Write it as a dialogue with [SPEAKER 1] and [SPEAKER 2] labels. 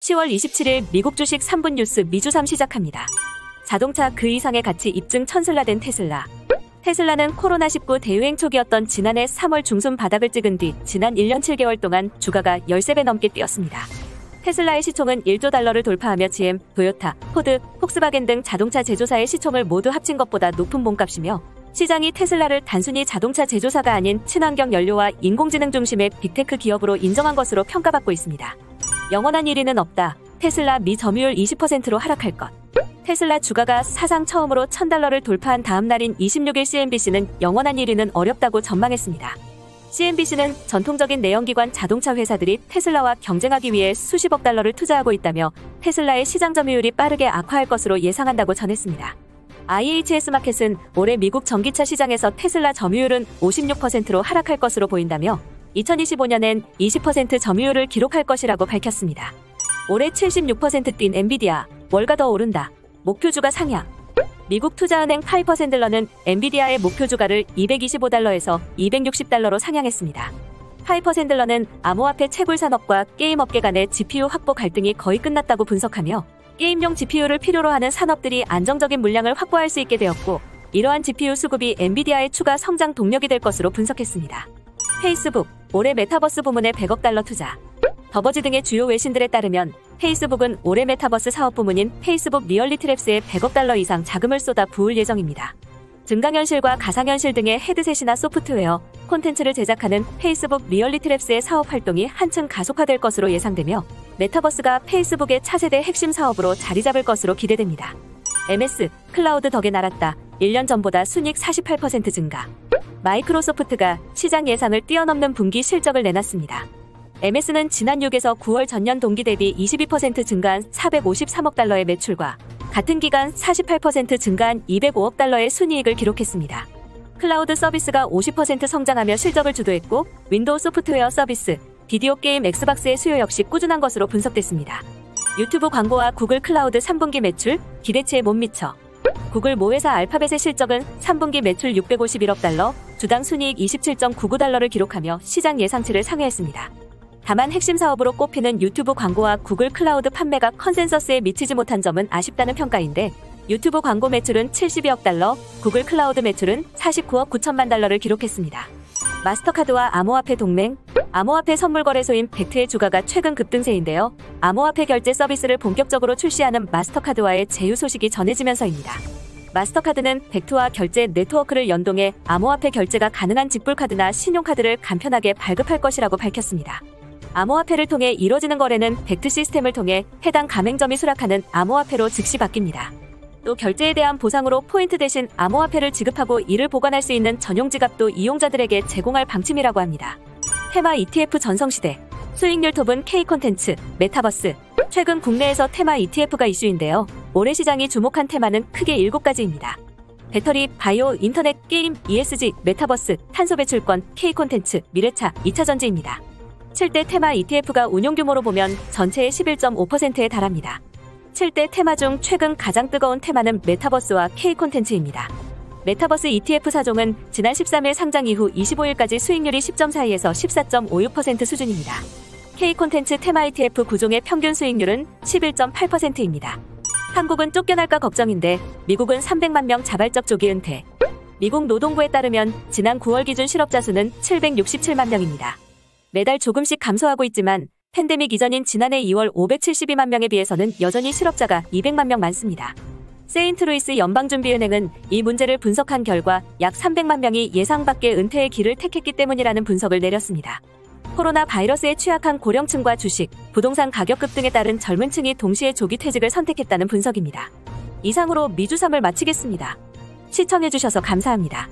[SPEAKER 1] 10월 27일 미국 주식 3분 뉴스 미주삼 시작합니다. 자동차 그 이상의 가치 입증 천슬라된 테슬라. 테슬라는 코로나19 대유행 초기였던 지난해 3월 중순 바닥을 찍은 뒤 지난 1년 7개월 동안 주가가 13배 넘게 뛰었습니다. 테슬라의 시총은 1조 달러를 돌파하며 GM, 토요타, 포드, 폭스바겐 등 자동차 제조사의 시총을 모두 합친 것보다 높은 몸값이며 시장이 테슬라를 단순히 자동차 제조사가 아닌 친환경 연료와 인공지능 중심의 빅테크 기업으로 인정한 것으로 평가받고 있습니다. 영원한 1위는 없다. 테슬라 미 점유율 20%로 하락할 것. 테슬라 주가가 사상 처음으로 $1000를 돌파한 다음 날인 26일 CNBC는 영원한 1위는 어렵다고 전망했습니다. CNBC는 전통적인 내연기관 자동차 회사들이 테슬라와 경쟁하기 위해 수십억 달러를 투자하고 있다며 테슬라의 시장 점유율이 빠르게 악화할 것으로 예상한다고 전했습니다. IHS 마켓은 올해 미국 전기차 시장에서 테슬라 점유율은 56%로 하락할 것으로 보인다며 2025년엔 20% 점유율을 기록할 것이라고 밝혔습니다. 올해 76% 뛴 엔비디아, 월가 더 오른다. 목표주가 상향. 미국 투자은행 파이퍼 샌들러는 엔비디아의 목표주가를 $225에서 $260로 상향했습니다. 파이퍼 샌들러는 암호화폐 채굴 산업과 게임 업계 간의 GPU 확보 갈등이 거의 끝났다고 분석하며 게임용 GPU를 필요로 하는 산업들이 안정적인 물량을 확보할 수 있게 되었고 이러한 GPU 수급이 엔비디아의 추가 성장 동력이 될 것으로 분석했습니다. 페이스북, 올해 메타버스 부문에 $100억 달러 투자. 더버지 등의 주요 외신들에 따르면 페이스북은 올해 메타버스 사업 부문인 페이스북 리얼리티 랩스에 $100억 달러 이상 자금을 쏟아 부을 예정입니다. 증강현실과 가상현실 등의 헤드셋이나 소프트웨어, 콘텐츠를 제작하는 페이스북 리얼리티 랩스의 사업 활동이 한층 가속화될 것으로 예상되며 메타버스가 페이스북의 차세대 핵심 사업으로 자리 잡을 것으로 기대됩니다. MS, 클라우드 덕에 날았다. 1년 전보다 순이익 48% 증가. 마이크로소프트가 시장 예상을 뛰어넘는 분기 실적을 내놨습니다. MS는 지난 6에서 9월 전년 동기 대비 22% 증가한 $453억 달러의 매출과 같은 기간 48% 증가한 $205억 달러의 순이익을 기록했습니다. 클라우드 서비스가 50% 성장하며 실적을 주도했고 윈도우 소프트웨어 서비스, 비디오 게임 엑스박스의 수요 역시 꾸준한 것으로 분석됐습니다. 유튜브 광고와 구글 클라우드 3분기 매출, 기대치에 못 미쳐. 구글 모회사 알파벳의 실적은 3분기 매출 $651억 달러, 주당 순이익 $27.99를 기록하며 시장 예상치를 상회했습니다. 다만 핵심 사업으로 꼽히는 유튜브 광고와 구글 클라우드 판매가 컨센서스에 미치지 못한 점은 아쉽다는 평가인데 유튜브 광고 매출은 $72억 달러, 구글 클라우드 매출은 $49억 9천만 달러를 기록했습니다. 마스터카드와 암호화폐 동맹, 암호화폐 선물 거래소인 벡트의 주가가 최근 급등세인데요. 암호화폐 결제 서비스를 본격적으로 출시하는 마스터카드와의 제휴 소식이 전해지면서입니다. 마스터카드는 벡트와 결제 네트워크를 연동해 암호화폐 결제가 가능한 직불카드나 신용카드를 간편하게 발급할 것이라고 밝혔습니다. 암호화폐를 통해 이뤄지는 거래는 벡트 시스템을 통해 해당 가맹점이 수락하는 암호화폐로 즉시 바뀝니다. 또 결제에 대한 보상으로 포인트 대신 암호화폐를 지급하고 이를 보관할 수 있는 전용 지갑도 이용자들에게 제공할 방침이라고 합니다. 테마 ETF 전성시대, 수익률 톱은 K콘텐츠, 메타버스. 최근 국내에서 테마 ETF가 이슈인데요. 올해 시장이 주목한 테마는 크게 7가지입니다. 배터리, 바이오, 인터넷, 게임, ESG, 메타버스, 탄소 배출권, K콘텐츠, 미래차, 2차전지입니다. 7대 테마 ETF가 운용 규모로 보면 전체의 11.5%에 달합니다. 7대 테마 중 최근 가장 뜨거운 테마는 메타버스와 K콘텐츠입니다. 메타버스 ETF 사종은 지난 13일 상장 이후 25일까지 수익률이 10.42에서 14.56% 수준입니다. K콘텐츠 테마 ETF 구종의 평균 수익률은 11.8%입니다. 한국은 쫓겨날까 걱정인데 미국은 300만 명 자발적 조기 은퇴. 미국 노동부에 따르면 지난 9월 기준 실업자 수는 767만 명입니다. 매달 조금씩 감소하고 있지만 팬데믹 이전인 지난해 2월 572만 명에 비해서는 여전히 실업자가 200만 명 많습니다. 세인트루이스 연방준비은행은 이 문제를 분석한 결과 약 300만 명이 예상 밖의 은퇴의 길을 택했기 때문이라는 분석을 내렸습니다. 코로나 바이러스에 취약한 고령층과 주식, 부동산 가격 급등에 따른 젊은 층이 동시에 조기 퇴직을 선택했다는 분석입니다. 이상으로 미주삼을 마치겠습니다. 시청해주셔서 감사합니다.